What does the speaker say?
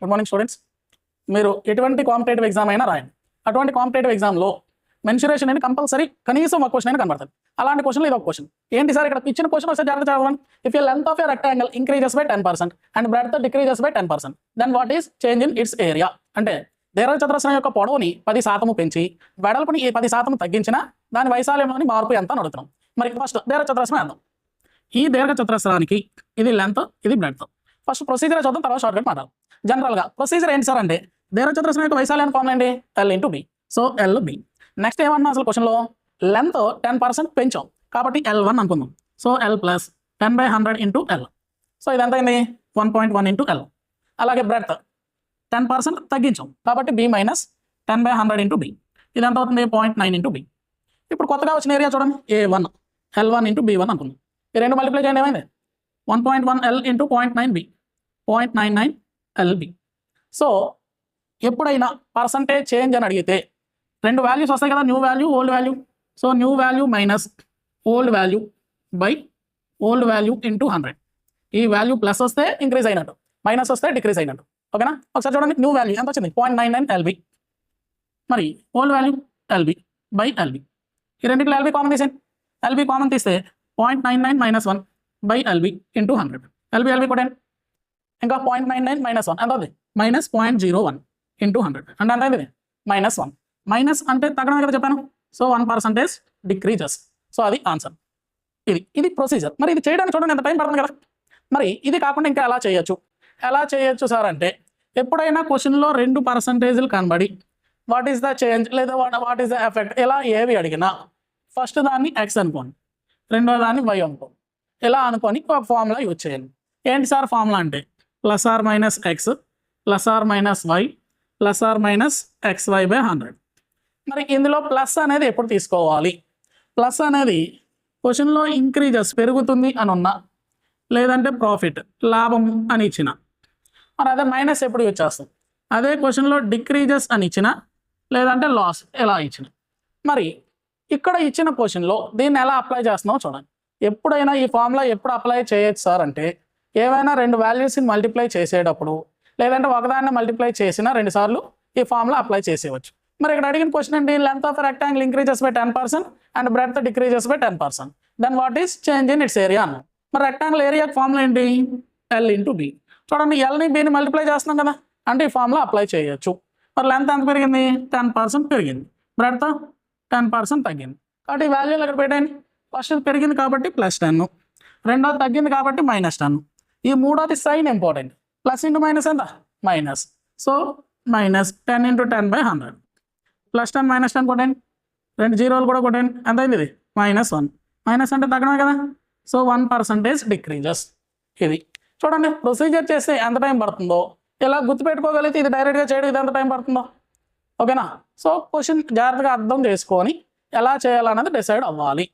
Good morning students. మీరు ఎటువంటి competitive exam అయినా రాయండి, అటువంటి కాంపిటేటివ్ ఎగ్జామ్లో మెన్సురేషన్ అనేది కంపల్సరీ కనీసం ఒక క్వశ్చన్ అయినా కనబడుతుంది. అలాంటి క్వశ్చన్లో ఇది ఒక క్వశ్చన్. ఏంటి సార్ ఇక్కడ ఇచ్చిన క్వశ్చన్ ఒకసారి జాగ్రత్త చదవండి. If your length of your rectangle increases by 10% and breadth decreases by 10%, then what is change in its area? అంటే దీర్ఘచతురస్రం యొక్క పొడవుని 10% పెంచి వెడల్పుని 10% తగ్గించినా దాని వైశాల్యంలోని మార్పు ఎంత అని అడుగుతున్నాం. మరి ఫస్ట్ దీర్ఘచతురస్రం వేద్దాం. ఈ దీర్ఘచతురస్రానికి ఇది లెంత్, ఇది బ్రెడ్త్. ఫస్ట్ ప్రొసీజర్ చదువుతాం, తర్వాత షార్ట్ కట్ మాట్లాడాలి. జనరల్గా ప్రొసీజర్ ఏంటి సార్ అంటే దీర్ఘచతురస్రం యొక్క వైశాల్యాన్ని ఫార్ములా ఏంటి? L into B. So LB. Next ఏమన్నా అసలు క్వశ్చన్లో లెంత్ 10% పెంచాం కాబట్టి L1 అనుకుందాం. So L plus 10/100 into L. So ఇది ఎంత అయింది? 1.1 ఇంటూ L. అలాగే బ్రెడ్త్ 10% తగ్గించాం కాబట్టి B మైనస్ 10/100 ఇంటూ బి. ఇది ఎంత అవుతుంది? 0.9 ఇంటూ బి. ఇప్పుడు కొత్తగా వచ్చిన ఏరియా చూడండి, A1 L1 ఇంటూ B1 అనుకుందాం. ఈ రెండు మల్టిప్లై చేయండి, ఏమైంది? 1.1 L into 0.9 B, 0.99 LB. So ఎప్పుడైనా పర్సంటేజ్ చేంజ్ అని అడిగితే రెండు వాల్యూస్ వస్తాయి కదా, new value, old value. So new value minus old value by old value into 100. ఈ వాల్యూ ప్లస్ వస్తే ఇంక్రీజ్ అయినట్టు, మైనస్ వస్తే డిక్రీజ్ అయినట్టు. ఓకేనా? ఒకసారి చూడండి, న్యూ వాల్యూ ఎంత వచ్చింది? 0.99 LB. మరి old value LB by LB. ఈ రెండింటిలో LB కామన్ తీసేయండి. LB కామన్ తీస్తే 0.99 minus 1 by LB into 100. LB కొట్టండి. ఇంకా 0.99 మైనస్ 1 ఎంత అవుతుంది? మైనస్ 0.01 ఇంటూ 100 అంటే ఎంత అయింది? -1. మైనస్ అంటే తగ్గడం కదా చెప్పాను. So 1% decreases. సో అది ఆన్సర్. ఇది ప్రొసీజర్. మరి ఇది చేయడానికి చూడండి ఎంత టైం పడుతుంది కదా. మరి ఇది కాకుండా ఇంకా ఎలా చేయొచ్చు సార్ అంటే ఎప్పుడైనా క్వశ్చన్లో 2% కనబడి వాట్ ఈస్ ద చేంజ్ లేదా వాట్ ఈస్ ద ఎఫెక్ట్ ఇలా ఏవి అడిగినా ఫస్ట్ దాన్ని X అనుకోండి, రెండో దాన్ని Y అనుకోండి. ఇలా అనుకొని ఒక ఫార్ములా యూజ్ చేయండి. ఏంటి సార్ ఫార్ములా అంటే plus or minus X plus or minus Y plus or minus XY/100. మరి ఇందులో ప్లస్ అనేది ఎప్పుడు తీసుకోవాలి? ప్లస్ అనేది క్వశ్చన్లో ఇంక్రీజెస్ పెరుగుతుంది అని ఉన్నా, లేదంటే ప్రాఫిట్ లాభం అని ఇచ్చిన. మరి అదే మైనస్ ఎప్పుడు యూజ్ చేస్తాం? అదే క్వశ్చన్లో డిక్రీజెస్ అని ఇచ్చిన, లేదంటే లాస్ ఎలా ఇచ్చిన. మరి ఇక్కడ ఇచ్చిన క్వశ్చన్లో దీన్ని ఎలా అప్లై చేస్తున్నామో చూడండి. ఎప్పుడైనా ఈ ఫార్ములా ఎప్పుడు అప్లై చేయొచ్చు సార్ అంటే ఏవైనా రెండు వాల్యూస్ని మల్టిప్లై చేసేటప్పుడు, లేదంటే ఒకదాన్ని మల్టిప్లై చేసిన 2 సార్లు ఈ ఫార్ములా అప్లై చేసేవచ్చు. మరి ఇక్కడ అడిగిన క్వశ్చన్ ఏంటి? Length of rectangle increases by 10% and breadth decreases by 10%, then what is change in its area అన్నాం. మరి రెక్టాంగిల్ ఏరియాకి ఫార్ములా ఏంటి? L into B. చూడండి, Lని Bని మల్టిప్లై చేస్తున్నాం కదా, అంటే ఈ ఫార్ములా అప్లై చేయొచ్చు. మరి లెంత్ ఎంత పెరిగింది? 10% పెరిగింది. బ్రెడ్త్ 10% తగ్గింది. కాబట్టి ఈ వాల్యూలు ఇక్కడ పెట్టండి. ఫస్ట్ పెరిగింది కాబట్టి +10, రెండోది తగ్గింది కాబట్టి -10. ఈ మూడోది sign important. Plus into minus ఎంత? మైనస్. So minus 10 into 10/100. +10 -10 కొట్టండి, 2 జీరోలు కూడా కొట్టండి. ఎంత అయింది? ఇది -1. మైనస్ అంటే తగ్గడమే కదా. So 1% decreases. ఇది చూడండి, ప్రొసీజర్ చేస్తే ఎంత టైం పడుతుందో ఇలా గుర్తుపెట్టుకోగలిగితే ఇది డైరెక్ట్గా చేయడం ఇది ఎంత టైం పడుతుందో. ఓకేనా? సో క్వశ్చన్ జాగ్రత్తగా అర్థం చేసుకొని ఎలా చేయాలన్నది డిసైడ్ అవ్వాలి.